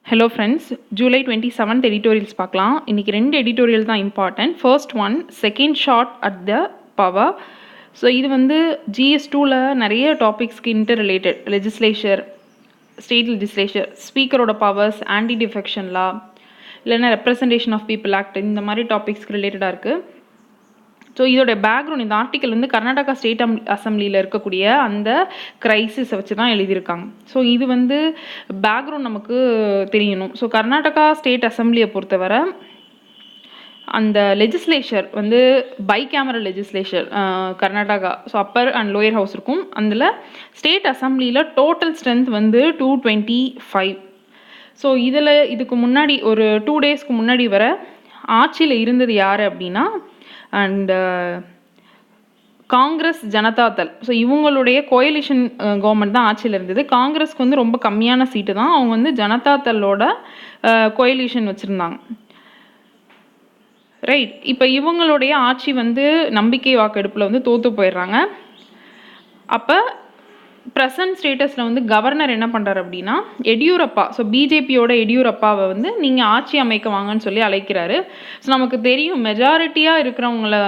Hello friends, July 27th editorials பார்க்கலாம். இன்றைக்கி 2 editorial தான் important. First one, second shot at the power. So இது வந்து GS2ல் நிறைய டாபிக்ஸ்க்கு interrelated. Legislature, state legislature, ஸ்பீக்கரோட பவர்ஸ், ஆன்டி டிஃபெக்ஷன் லா, இல்லைன்னா ரெப்ரசன்டேஷன் ஆஃப் பீப்புள் ஆக்ட், இந்த மாதிரி டாபிக்ஸ்க்கு ரிலேட்டடாக இருக்குது. ஸோ இதோட பேக்ரவுண்ட், இந்த ஆர்டிக்கல் வந்து கர்நாடகா ஸ்டேட் அசம்பிளியில் இருக்கக்கூடிய அந்த கிரைசிஸை வச்சு தான் எழுதியிருக்காங்க. ஸோ இது வந்து பேக்ரவுண்ட் நமக்கு தெரியணும். ஸோ கர்நாடகா ஸ்டேட் அசம்பிளியை பொறுத்தவரை அந்த லெஜிஸ்லேச்சர் வந்து bicameral legislature Karnataka. So upper and lower house இருக்கும். அதில் ஸ்டேட் அசம்பிளியில் டோட்டல் ஸ்ட்ரென்த் வந்து 225. ஸோ இதுக்கு முன்னாடி ஒரு 2 டேஸ்க்கு முன்னாடி வர ஆட்சியில் இருந்தது யார் அப்படின்னா அண்ட் காங்கிரஸ் ஜனதாதள். ஸோ இவங்களுடைய கோயலிஷன் கவர்மெண்ட் தான் ஆட்சியில் இருந்தது. காங்கிரஸ்க்கு வந்து ரொம்ப கம்மியான சீட்டு தான். அவங்க வந்து ஜனதாதளோட கோயலிஷன் வச்சுருந்தாங்க. ரைட். இப்போ இவங்களுடைய ஆட்சி வந்து நம்பிக்கை வாக்கெடுப்பில் வந்து தோற்று போயிடுறாங்க. அப்போ ப்ரெசன்ட் ஸ்டேட்டஸில் வந்து கவர்னர் என்ன பண்ணுறாரு அப்படின்னா எடியூரப்பா, ஸோ பிஜேபியோட எடியூரப்பாவை வந்து நீங்கள் ஆட்சி அமைக்க வாங்கன்னு சொல்லி அழைக்கிறாரு. ஸோ நமக்கு தெரியும், மெஜாரிட்டியாக இருக்கிறவங்கள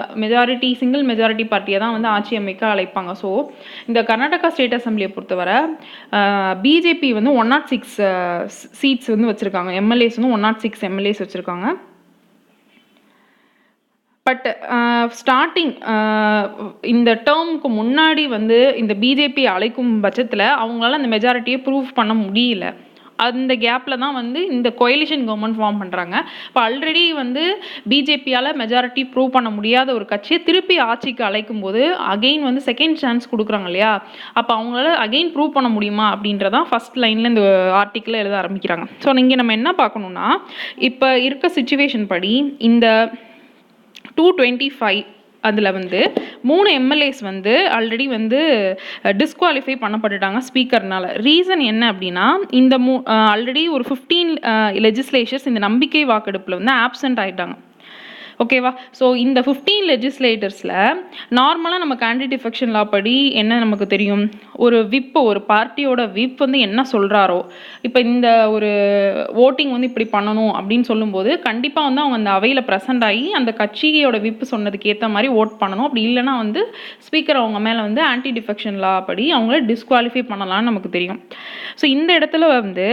சிங்கிள் மெஜாரிட்டி பார்ட்டியை தான் வந்து ஆட்சி அமைக்க அழைப்பாங்க. ஸோ இந்த கர்நாடகா ஸ்டேட் அசம்பிளியை பொறுத்தவரை பிஜேபி வந்து 106 சீட்ஸ் வந்து வச்சுருக்காங்க. எம்எல்ஏஸ் வந்து 106 எம்எல்ஏஸ் வச்சுருக்காங்க. பட் ஸ்டார்டிங் இந்த டேர்முக்கு முன்னாடி வந்து இந்த பிஜேபி அழைக்கும் பட்சத்தில் அவங்களால அந்த மெஜாரிட்டியை ப்ரூவ் பண்ண முடியல. அந்த கேப்பில் தான் வந்து இந்த கோயலிஷன் கவர்மெண்ட் ஃபார்ம் பண்ணுறாங்க. இப்போ ஆல்ரெடி வந்து பிஜேபியால் மெஜாரிட்டி ப்ரூவ் பண்ண முடியாத ஒரு கட்சியை திருப்பி ஆட்சிக்கு அழைக்கும் போது அகெயின் வந்து செகண்ட் சான்ஸ் கொடுக்குறாங்க இல்லையா? அப்போ அவங்களால அகெயின் ப்ரூவ் பண்ண முடியுமா அப்படின்றதான் ஃபஸ்ட் லைனில் இந்த ஆர்டிக்கிளில் எழுத ஆரம்பிக்கிறாங்க. ஸோ இங்கே நம்ம என்ன பார்க்கணுன்னா, இப்போ இருக்க சுச்சுவேஷன் படி இந்த 225 அதில் வந்து 3 எம்எல்ஏஸ் வந்து ஆல்ரெடி வந்து டிஸ்குவாலிஃபை பண்ணப்பட்டுட்டாங்க ஸ்பீக்கர்னால. ரீசன் என்ன அப்படின்னா, இந்த ஆல்ரெடி ஒரு 15 லெஜிஸ்லேச்சர்ஸ் இந்த நம்பிக்கை வாக்கெடுப்பில் வந்து ஆப்சண்ட் ஆகிட்டாங்க. ஓகேவா? ஸோ இந்த 15 லெஜிஸ்லேட்டர்ஸில் நார்மலாக நமக்கு ஆன்டி டிஃபெக்ஷன் லா படி என்ன நமக்கு தெரியும், ஒரு பார்ட்டியோட விப் வந்து என்ன சொல்கிறாரோ, இப்போ இந்த ஒரு ஓட்டிங் வந்து இப்படி பண்ணணும் அப்படின்னு சொல்லும்போது கண்டிப்பாக வந்து அவங்க அந்த அவையில் ப்ரெசென்ட் ஆகி அந்த கட்சியோட விப் சொன்னதுக்கு ஏற்ற மாதிரி ஓட் பண்ணணும். அப்படி இல்லைனா வந்து ஸ்பீக்கர் அவங்க மேலே வந்து ஆன்டி டிஃபெக்ஷன் லா படி அவங்கள டிஸ்குவாலிஃபை பண்ணலாம்னு நமக்கு தெரியும். ஸோ இந்த இடத்துல வந்து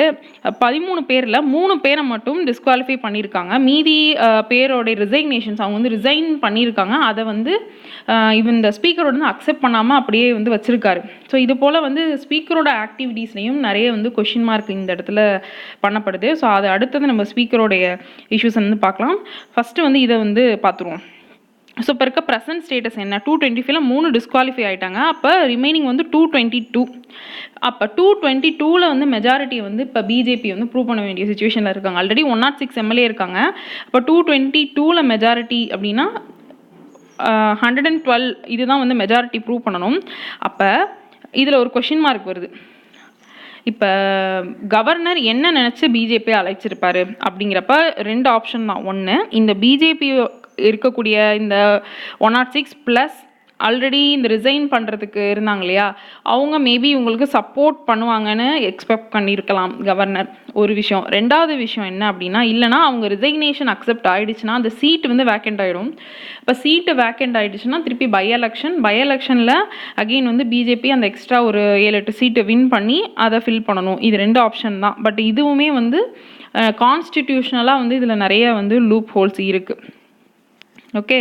13 பேரில் 3 பேரை மட்டும் டிஸ்குவாலிஃபை பண்ணியிருக்காங்க. மீதி பேரோட ரிசைக்னேஷன்ஸ் அவங்க வந்து ரிசைன் பண்ணியிருக்காங்க. அதை வந்து இந்த ஸ்பீக்கரோட வந்து அக்செப்ட் பண்ணாமல் அப்படியே வந்து வச்சுருக்காரு. ஸோ இது போல் வந்து ஸ்பீக்கரோட ஆக்டிவிட்டீஸ்லையும் நிறைய வந்து கொஷின் மார்க் இந்த இடத்துல பண்ணப்படுது. ஸோ அது அடுத்தது நம்ம ஸ்பீக்கரோடைய இஷ்யூஸ் வந்து பார்க்கலாம். ஃபஸ்ட்டு வந்து இதை வந்து பார்த்துருவோம். ஸோ இப்போ இருக்க ப்ரெசன்ட் ஸ்டேட்டஸ் என்ன, 225ல் 3 டிஸ்குவாலிஃபை ஆகிட்டாங்க. அப்போ ரிமைனிங் வந்து 222. அப்போ 222ல் வந்து மெஜாரிட்டி வந்து இப்போ பிஜேபி வந்து ப்ரூவ் பண்ண வேண்டிய சுச்சுவேஷனில் இருக்காங்க. ஆல்ரெடி 106 எம்எல்ஏ இருக்காங்க. அப்போ 222ல் மெஜாரிட்டி அப்படின்னா 112 இதுதான் வந்து மெஜாரிட்டி ப்ரூவ் பண்ணணும். அப்போ இதில் ஒரு கொஷின் மார்க் வருது. இப்போ கவர்னர் என்ன நினச்சி பிஜேபி அழைச்சிருப்பாரு அப்படிங்கிறப்ப 2 ஆப்ஷன் தான். ஒன்று, இந்த பிஜேபி இருக்கக்கூடிய இந்த 106 ப்ளஸ் ஆல்ரெடி இந்த ரிசைன் பண்ணுறதுக்கு இருந்தாங்க இல்லையா, அவங்க மேபி உங்களுக்கு சப்போர்ட் பண்ணுவாங்கன்னு எக்ஸ்பெக்ட் பண்ணியிருக்கலாம் கவர்னர். ஒரு விஷயம். 2வது விஷயம் என்ன அப்படின்னா, இல்லைனா அவங்க ரிசைக்னேஷன் அக்செப்ட் ஆகிடுச்சுன்னா அந்த சீட் வந்து வேக்கண்ட் ஆகிடும். இப்போ சீட்டு வேக்கண்ட் ஆகிடுச்சுன்னா திருப்பி பை எலெக்ஷனில் அகெயின் வந்து பிஜேபி அந்த எக்ஸ்ட்ரா ஒரு 7-8 சீட்டை வின் பண்ணி அதை ஃபில் பண்ணணும். இது 2 ஆப்ஷன் தான். பட் இதுவுமே வந்து கான்ஸ்டிடியூஷனலாக வந்து இதில் நிறைய வந்து லூப் ஹோல்ஸ் இருக்குது. ஓகே.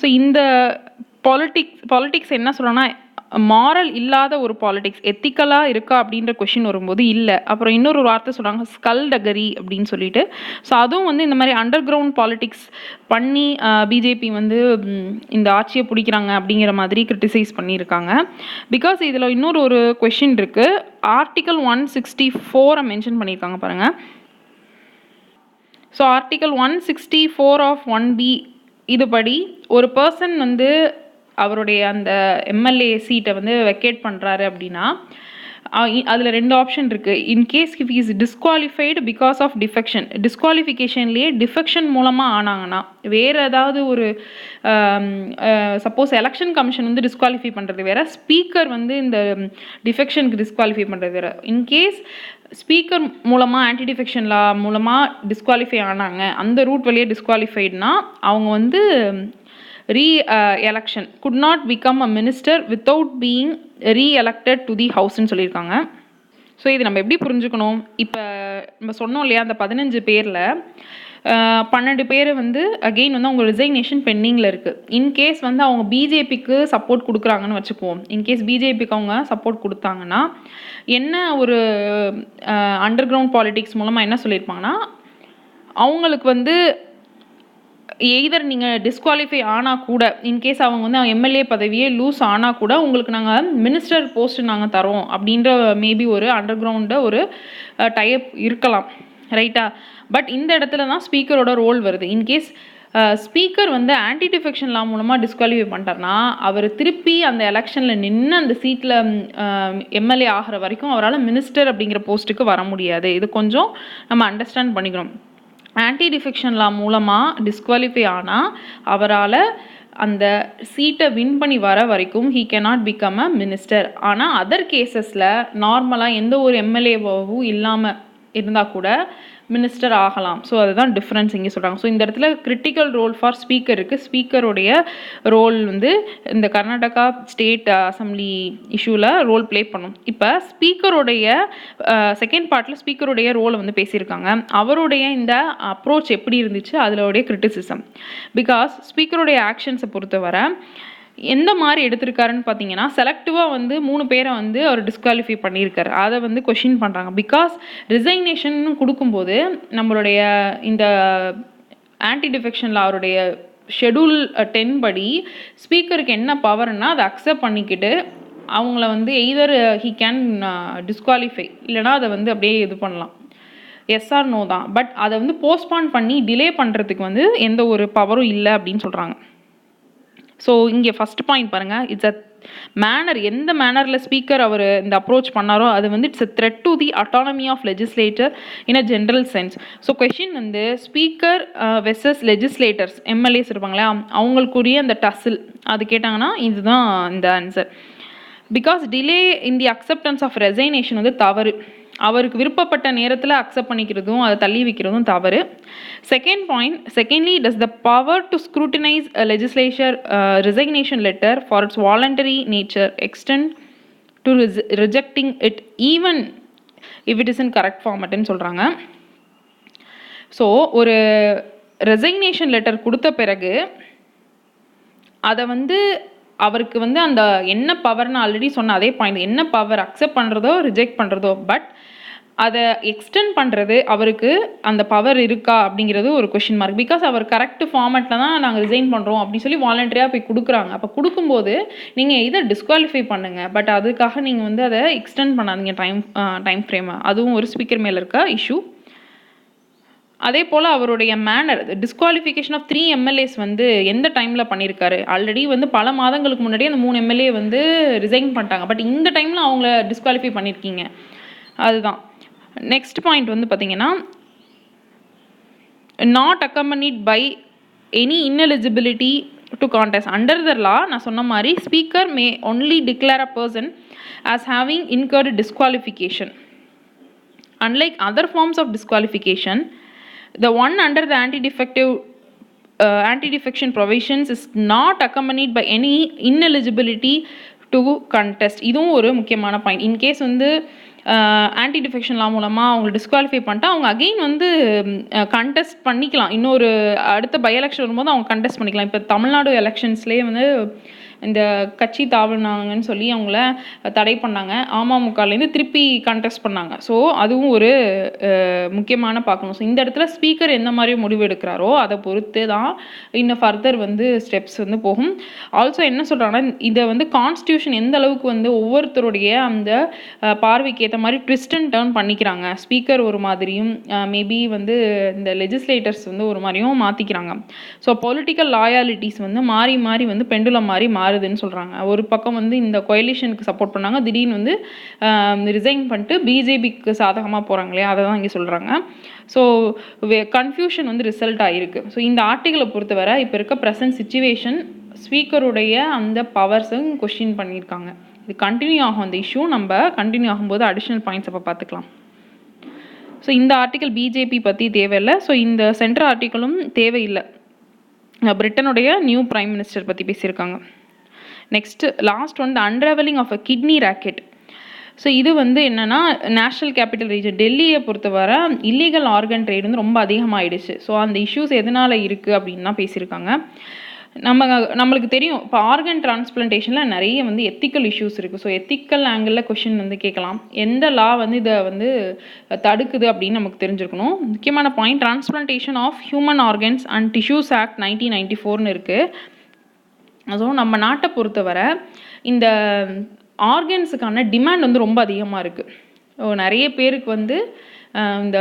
ஸோ இந்த பாலிட்டிக்ஸ் என்ன சொல்கிறோன்னா, மாரல் இல்லாத ஒரு பாலிட்டிக்ஸ், எத்திக்கலாக இருக்கா அப்படின்ற கொஷின் வரும்போது இல்லை. அப்புறம் இன்னொரு வார்த்தை சொல்கிறாங்க ஸ்கல்டகரி அப்படின்னு சொல்லிட்டு. ஸோ அதுவும் வந்து இந்த மாதிரி அண்டர் கிரவுண்ட் பாலிட்டிக்ஸ் பண்ணி பிஜேபி வந்து இந்த ஆட்சியை பிடிக்கிறாங்க அப்படிங்கிற மாதிரி கிரிட்டிசைஸ் பண்ணியிருக்காங்க. பிகாஸ் இதில் இன்னொரு ஒரு கொஷின் இருக்குது. ஆர்டிக்கல் 164 மென்ஷன் பண்ணியிருக்காங்க பாருங்கள். ஸோ ஆர்டிக்கல் 164 ஆஃப் 1B இதுபடி ஒரு பர்சன் வந்து அவருடைய அந்த எம்எல்ஏ சீட்டை வந்து வெக்கேட் பண்ணுறாரு அப்படின்னா அதில் 2 ஆப்ஷன் இருக்குது. In case if is disqualified because of defection, டிஸ்குவாலிஃபிகேஷன்லேயே டிஃபெக்ஷன் மூலமாக ஆனாங்கன்னா, வேறு ஏதாவது ஒரு சப்போஸ் எலெக்ஷன் கமிஷன் வந்து டிஸ்குவாலிஃபை பண்ணுறது வேறு, ஸ்பீக்கர் வந்து இந்த டிஃபெக்ஷனுக்கு டிஸ்குவாலிஃபை பண்ணுறது வேறு. இன்கேஸ் ஸ்பீக்கர் மூலமாக ஆன்டி டிஃபெக்ஷன் லா மூலமாக டிஸ்குவாலிஃபை ஆனாங்க, அந்த ரூட் வழியாக டிஸ்குவாலிஃபைடுனா அவங்க வந்து re-election could not become a minister without being re-elected to the houseன்னு சொல்லியிருக்காங்க. ஸோ இது நம்ம எப்படி புரிஞ்சுக்கணும்? இப்போ நம்ம சொன்னோம் இல்லையா, அந்த 15 பேரில் 12 பேர் வந்து அகெயின் வந்து அவங்க ரிசைக்னேஷன் பெண்டிங்கில் இருக்குது. இன்கேஸ் வந்து அவங்க பிஜேபிக்கு சப்போர்ட் கொடுக்குறாங்கன்னு வச்சுக்குவோம். இன்கேஸ் பிஜேபிக்கு அவங்க சப்போர்ட் கொடுத்தாங்கன்னா என்ன ஒரு அண்டர் கிரவுண்ட் பாலிடிக்ஸ் மூலமாக என்ன சொல்லியிருப்பாங்கன்னா, அவங்களுக்கு வந்து எய்தர் நீங்கள் டிஸ்குவாலிஃபை ஆனால் கூட, இன்கேஸ் அவங்க வந்து எம்எல்ஏ பதவியே லூஸ் ஆனால் கூட உங்களுக்கு நாங்கள் மினிஸ்டர் போஸ்ட் நாங்கள் தரோம் அப்படின்ற மேபி ஒரு அண்டர் கிரவுண்டு ஒரு டைப் இருக்கலாம், ரைட்டா? பட் இந்த இடத்துல தான் ஸ்பீக்கரோட ரோல் வருது. இன்கேஸ் ஸ்பீக்கர் வந்து ஆன்டி டிஃபெக்ஷன் லா மூலமாக டிஸ்குவாலிஃபை பண்ணிட்டார்னா, அவர் திருப்பி அந்த எலெக்ஷனில் நின்று அந்த சீட்டில் எம்எல்ஏ ஆகிற வரைக்கும் அவரால் மினிஸ்டர் அப்படிங்கிற போஸ்ட்டுக்கு வர முடியாது. இது கொஞ்சம் நம்ம அண்டர்ஸ்டாண்ட் பண்ணிக்கணும். ஆன்டி டிஃபெக்ஷன் லா மூலமாக டிஸ்குவாலிஃபை ஆனால் அவரால் அந்த சீட்டை வின் பண்ணி வர வரைக்கும் he cannot become a minister. ஆனால் அதர் கேசஸில் நார்மலாக எந்த ஒரு எம்எல்ஏவும் இல்லாமல் இருந்தால் கூட மினிஸ்டர் ஆகலாம். ஸோ அதுதான் டிஃப்ரென்ஸ் இங்கே சொல்கிறாங்க. ஸோ இந்த இடத்துல கிரிட்டிக்கல் ரோல் ஃபார் ஸ்பீக்கர் இருக்குது. ஸ்பீக்கருடைய ரோல் வந்து இந்த கர்நாடகா ஸ்டேட் அசம்பிளி இஷ்யூவில் ரோல் ப்ளே பண்ணும். இப்போ ஸ்பீக்கருடைய செகண்ட் பார்ட்டில் ஸ்பீக்கருடைய ரோலை வந்து பேசியிருக்காங்க. அவருடைய இந்த அப்ரோச் எப்படி இருந்துச்சு, அதிலோடைய கிரிட்டிசிசம். பிகாஸ் ஸ்பீக்கருடைய ஆக்ஷன்ஸை பொறுத்தவரை எந்த மாதிரி எடுத்திருக்காருன்னு பார்த்தீங்கன்னா, செலக்டிவாக வந்து 3 பேரை வந்து அவர் டிஸ்குவாலிஃபை பண்ணியிருக்காரு. அதை வந்து கொஷின் பண்ணுறாங்க. பிகாஸ் ரிசைக்னேஷன் கொடுக்கும்போது நம்மளுடைய இந்த ஆன்டி டிஃபெக்ஷன் லா அவருடைய ஷெடியூல் 10 படி ஸ்பீக்கருக்கு என்ன பவர்னால் அதை அக்செப்ட் பண்ணிக்கிட்டு அவங்கள வந்து எய்தர் ஹீ கேன் டிஸ்குவாலிஃபை, இல்லைனா அதை வந்து அப்படியே இது பண்ணலாம், எஸ் ஆர் நோ தான். பட் அதை வந்து போஸ்ட்பான் பண்ணி டிலே பண்ணுறதுக்கு வந்து எந்த ஒரு பவரும் இல்லை அப்படின்னு சொல்கிறாங்க. ஸோ இங்கே ஃபஸ்ட் பாயிண்ட் பாருங்கள், இட்ஸ் அ மேனர். எந்த மேனரில் ஸ்பீக்கர் அவர் இந்த அப்ரோச் பண்ணாரோ அது வந்து it's a threat to the autonomy of legislator in a general sense. So question வந்து ஸ்பீக்கர் வெர்சஸ் லெஜிஸ்லேட்டர்ஸ், எம்எல்ஏஸ் இருப்பாங்களா, அவங்களுக்குரிய அந்த டசில் அது கேட்டாங்கன்னா இதுதான் இந்த answer. Because delay in the acceptance of resignation வந்து தவறு. அவருக்கு விருப்பப்பட்ட நேரத்தில் அக்செப்ட் பண்ணிக்கிறதும் அதை தள்ளி வைக்கிறதும் தவறு. Second point, secondly, does the power to scrutinise legislature resignation letter for its voluntary nature extend to rejecting it even if it is in correct ஃபார்மட்னு சொல்கிறாங்க. ஸோ ஒரு ரெசைக்னேஷன் லெட்டர் கொடுத்த பிறகு அதை வந்து அவருக்கு வந்து அந்த என்ன பவர்னு ஆல்ரெடி சொன்ன அதே பாயிண்ட், என்ன பவர் அக்செப்ட் பண்ணுறதோ ரிஜெக்ட் பண்ணுறதோ, பட் அதை எக்ஸ்டெண்ட் பண்ணுறது அவருக்கு அந்த பவர் இருக்கா அப்படிங்கிறது ஒரு கொஷின் மார்க். பிகாஸ் அவர் கரெக்ட் ஃபார்மேட்டில் தான் நாங்கள் ரிசைன் பண்ணுறோம் அப்படின்னு சொல்லி வாலண்டரியாக போய் கொடுக்குறாங்க. அப்போ கொடுக்கும்போது நீங்கள் இதை டிஸ்குவாலிஃபை பண்ணுங்கள், பட் அதுக்காக நீங்கள் வந்து அதை எக்ஸ்டெண்ட் பண்ணாதீங்க டைம் ஃப்ரேமை. அதுவும் ஒரு ஸ்பீக்கர் மேலே இருக்க இஷ்யூ. அதே போல் அவருடைய மேனர், டிஸ்குவாலிஃபிகேஷன் ஆஃப் 3 எம்எல்ஏஸ் வந்து எந்த டைமில் பண்ணியிருக்காரு? ஆல்ரெடி வந்து பல மாதங்களுக்கு முன்னாடியே அந்த 3 எம்எல்ஏ வந்து ரிசைன் பண்ணிட்டாங்க. பட் இந்த டைமில் அவங்கள டிஸ்குவாலிஃபை பண்ணியிருக்கீங்க, அதுதான். நெக்ஸ்ட் பாயிண்ட் வந்து பார்த்தீங்கன்னா, not accompanied by any ineligibility to contest under the law. நான் சொன்ன மாதிரி speaker may only declare a person as having incurred disqualification. Unlike other forms of disqualification, the one under the anti-defection provisions is not accompanied by any ineligibility to contest. இதுவும் ஒரு முக்கியமான point. In case வந்து anti defection law மூலமாக அவங்க disqualify பண்ணிட்டா அவங்க again வந்து contest பண்ணிக்கலாம். இன்னொரு அடுத்த பை எலெக்ஷன் வரும்போது அவங்க கண்டெஸ்ட் பண்ணிக்கலாம். இப்போ தமிழ்நாடு எலெக்ஷன்ஸ்லேயே வந்து இந்த கட்சி தாவினாங்கன்னு சொல்லி அவங்கள தடை பண்ணாங்க. அமமுகலேருந்து திருப்பி கண்டெஸ்ட் பண்ணாங்க. ஸோ அதுவும் ஒரு முக்கியமான பார்க்கணும். ஸோ இந்த இடத்துல ஸ்பீக்கர் எந்த மாதிரி முடிவு எடுக்கிறாரோ அதை பொறுத்து தான் இன்னும் ஃபர்தர் வந்து ஸ்டெப்ஸ் வந்து போகும். ஆல்சோ என்ன சொல்கிறாங்கன்னா, இதை வந்து கான்ஸ்டியூஷன் எந்த அளவுக்கு வந்து ஒவ்வொருத்தருடைய அந்த பார்வைக்கு ஏற்ற மாதிரி ட்விஸ்ட் அண்ட் டர்ன் பண்ணிக்கிறாங்க. ஸ்பீக்கர் ஒரு மாதிரியும் மேபி வந்து இந்த லெஜிஸ்லேட்டர்ஸ் வந்து ஒரு மாதிரியும் மாற்றிக்கிறாங்க. ஸோ பொலிட்டிக்கல் லாயாலிட்டிஸ் வந்து மாறி மாறி வந்து பெண்டுலம் மாதிரி மாறுதுன்னு சொல்கிறாங்க. ஒரு பக்கம் வந்து இந்த கொயலிஷனுக்கு சப்போர்ட் பண்ணாங்க, திடீர்னு வந்து ரிசைன் பண்ணிட்டு பிஜேபிக்கு சாதகமாக போகிறாங்க இல்லையா, அதை தான் இங்கே சொல்கிறாங்க. ஸோ கன்ஃபியூஷன் வந்து ரிசல்ட் ஆகிருக்கு. ஸோ இந்த ஆர்டிகளை பொறுத்தவரை இப்போ இருக்க ப்ரெசன்ட் சிச்சுவேஷன் ஸ்பீக்கருடைய அந்த பவர்ஸும் கொஸ்டின் பண்ணியிருக்காங்க. இது கண்டினியூ ஆகும் அந்த இஷ்யூ. நம்ம கண்டினியூ ஆகும்போது அடிஷ்னல் பாயிண்ட்ஸ் அப்போ பார்த்துக்கலாம். ஸோ இந்த ஆர்டிக்கல் பிஜேபி பற்றி தேவையில்லை. ஸோ இந்த சென்ட்ரல் ஆர்டிக்கலும் தேவையில்லை. பிரிட்டனுடைய நியூ பிரைம் மினிஸ்டர் பற்றி பேசியிருக்காங்க. நெக்ஸ்ட் லாஸ்ட் வந்து unravelling of a kidney racket. So இது வந்து என்னென்னா நேஷ்னல் கேபிட்டல் ரீஜன் டெல்லியை பொறுத்தவரை இல்லீகல் ஆர்கன் ட்ரேட் வந்து ரொம்ப அதிகமாகிடுச்சு. ஸோ அந்த இஷ்யூஸ் எதனால் இருக்குது அப்படின்னு தான் பேசியிருக்காங்க. நம்மளுக்கு தெரியும் இப்போ ஆர்கன் டிரான்ஸ்பிளான்டேஷனில் நிறைய வந்து எத்திக்கல் இஷ்யூஸ் இருக்குது. ஸோ எத்திக்கல் ஆங்கிளில் கொஷின் வந்து கேட்கலாம். எந்த லா வந்து இதை வந்து தடுக்குது அப்படின்னு நமக்கு தெரிஞ்சிருக்கணும். முக்கியமான point transplantation of human organs and tissues act 1994 இருக்குது. ஸோ நம்ம நாட்டை பொறுத்தவரை இந்த ஆர்கன்ஸுக்கான டிமாண்ட் வந்து ரொம்ப அதிகமாக இருக்குது. நிறைய பேருக்கு வந்து இந்த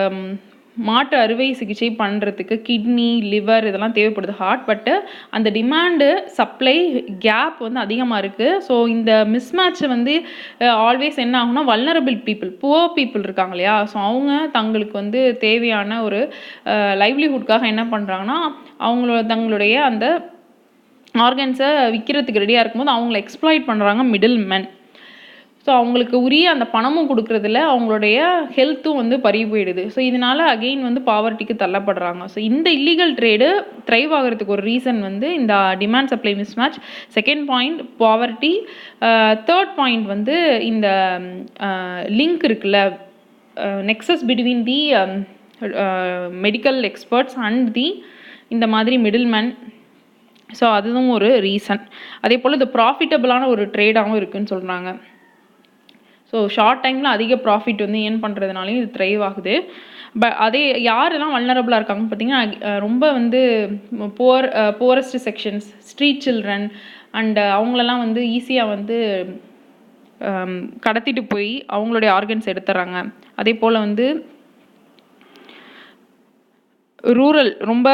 மாட்டு அறுவை சிகிச்சை பண்ணுறதுக்கு கிட்னி லிவர் இதெல்லாம் தேவைப்படுது ஹார்ட். பட்டு அந்த டிமாண்டு சப்ளை கேப் வந்து அதிகமாக இருக்குது. ஸோ இந்த மிஸ்மேட்சை வந்து ஆல்வேஸ் என்ன ஆகும்னா வல்னரபிள் பீப்புள் புவர் பீப்புள் இருக்காங்க இல்லையா, ஸோ அவங்க தங்களுக்கு வந்து தேவையான ஒரு லைவ்லிஹுட்காக என்ன பண்ணுறாங்கன்னா தங்களுடைய அந்த ஆர்கன்ஸை விற்கிறதுக்கு ரெடியாக இருக்கும்போது அவங்கள எக்ஸ்ப்ளாய்ட் பண்ணுறாங்க மிடில் மென். ஸோ அவங்களுக்கு உரிய அந்த பணமும் கொடுக்குறதில்ல, அவங்களுடைய ஹெல்த்தும் வந்து பறி போயிடுது. ஸோ இதனால் அகெயின் வந்து பாவர்ட்டிக்கு தள்ளப்படுறாங்க. ஸோ இந்த இல்லீகல் ட்ரேடு த்ரைவ் ஆகிறதுக்கு ஒரு ரீசன் வந்து இந்த demand supply mismatch. Second point poverty. Third point வந்து இந்த லிங்க் இருக்குல்ல, nexus between the medical experts and the இந்த மாதிரி மிடில் மேன். ஸோ அதுவும் ஒரு ரீசன். அதே போல் இது ப்ராஃபிட்டபிளான ஒரு ட்ரேடாகவும் இருக்குதுன்னு சொல்கிறாங்க. ஸோ ஷார்ட் டைமில் அதிக ப்ராஃபிட் வந்து ஏர்ன் பண்ணுறதுனாலையும் இது த்ரைவ் ஆகுது. அதே யாரெல்லாம் வல்னரபிளாக இருக்காங்கன்னு பார்த்தீங்கன்னா ரொம்ப வந்து poorest sections, street children and அவங்களெல்லாம் வந்து ஈஸியாக வந்து கடத்திட்டு போய் அவங்களுடைய ஆர்கன்ஸ் எடுத்துறாங்க. அதே போல் வந்து ரொம்ப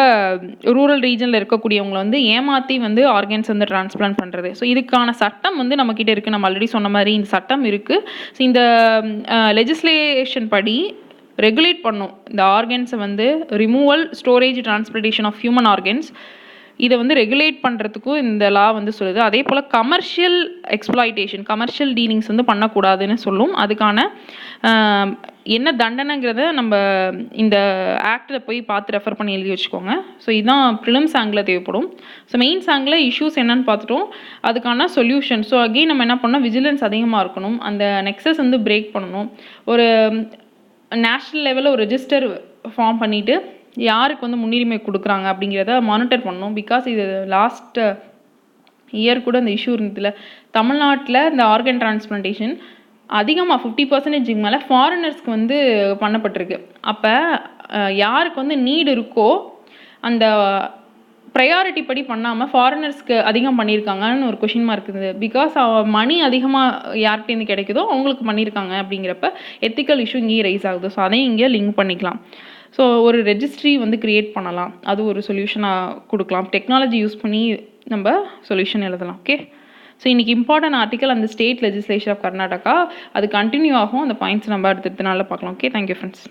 ரூரல் ரீஜனில் இருக்கக்கூடியவங்களை வந்து ஏமாற்றி வந்து ஆர்கன்ஸ் வந்து டிரான்ஸ்பிளான்ட் பண்ணுறது. ஸோ இதுக்கான சட்டம் வந்து நம்மக்கிட்ட இருக்குது. நம்ம ஆல்ரெடி சொன்ன மாதிரி இந்த சட்டம் இருக்குது. ஸோ இந்த லெஜிஸ்லேஷன் படி ரெகுலேட் பண்ணும் இந்த ஆர்கன்ஸை வந்து removal, storage, transplantation of human organs இதை வந்து ரெகுலேட் பண்ணுறதுக்கும் இந்த லா வந்து சொல்லுது. அதே போல் கமர்ஷியல் எக்ஸ்ப்ளாய்டேஷன், கமர்ஷியல் டீலிங்ஸ் வந்து பண்ணக்கூடாதுன்னு சொல்லும். அதுக்கான என்ன தண்டனைங்கிறத நம்ம இந்த ஆக்டில் போய் பார்த்து ரெஃபர் பண்ணி எழுதி வச்சுக்கோங்க. ஸோ இதுதான் ப்ரிலிம்ஸ் ஆங்கிளில் தேவைப்படும். ஸோ மெயின்ஸ் ஆங்கிளில் இஷ்யூஸ் என்னன்னு பார்த்துட்டோம், அதுக்கான சொல்யூஷன். ஸோ அகெயின் நம்ம என்ன பண்ணோம், விஜிலன்ஸ் அதிகமாக இருக்கணும், அந்த நெக்ஸஸ் வந்து பிரேக் பண்ணணும். ஒரு நேஷ்னல் லெவலில் ஒரு ரெஜிஸ்டர் ஃபார்ம் பண்ணிவிட்டு யாருக்கு வந்து முன்னுரிமை கொடுக்குறாங்க அப்படிங்கிறத மானிட்டர் பண்ணணும். பிகாஸ் இது லாஸ்ட் இயர் கூட இந்த இஷ்யூ இருந்ததில்ல, தமிழ்நாட்டில் இந்த ஆர்கன் டிரான்ஸ்பிளான்டேஷன் அதிகமாக 50% மேலே ஃபாரினர்ஸ்க்கு வந்து பண்ணப்பட்டிருக்கு. அப்போ யாருக்கு வந்து நீடு இருக்கோ அந்த ப்ரையாரிட்டி படி பண்ணாமல் ஃபாரினர்ஸ்க்கு அதிகம் பண்ணியிருக்காங்கன்னு ஒரு கொஷின் மார்க் இருக்குது. பிகாஸ் மணி அதிகமாக யார்கிட்டேருந்து கிடைக்குதோ அவங்களுக்கு பண்ணியிருக்காங்க அப்படிங்கிறப்ப எத்திக்கல் இஷ்யூ இங்கேயே ரைஸ் ஆகுது. ஸோ அதையும் இங்கே லிங்க் பண்ணிக்கலாம். ஸோ ஒரு ரெஜிஸ்ட்ரி வந்து க்ரியேட் பண்ணலாம், அது ஒரு சொல்யூஷனாக கொடுக்கலாம். டெக்னாலஜி யூஸ் பண்ணி நம்ம சொல்யூஷன் எழுதலாம். ஓகே, ஸோ இன்றைக்கி இம்பார்ட்டன்ட் ஆர்டிக்கல் அந்த ஸ்டேட் லெஜிஸ்லேஷன் ஆஃப் கர்நாடகா, அது கண்டினியூ ஆகும். அந்த பாயிண்ட்ஸ் நம்ம அடுத்த நாளில் பார்க்கலாம். Okay, thank you friends.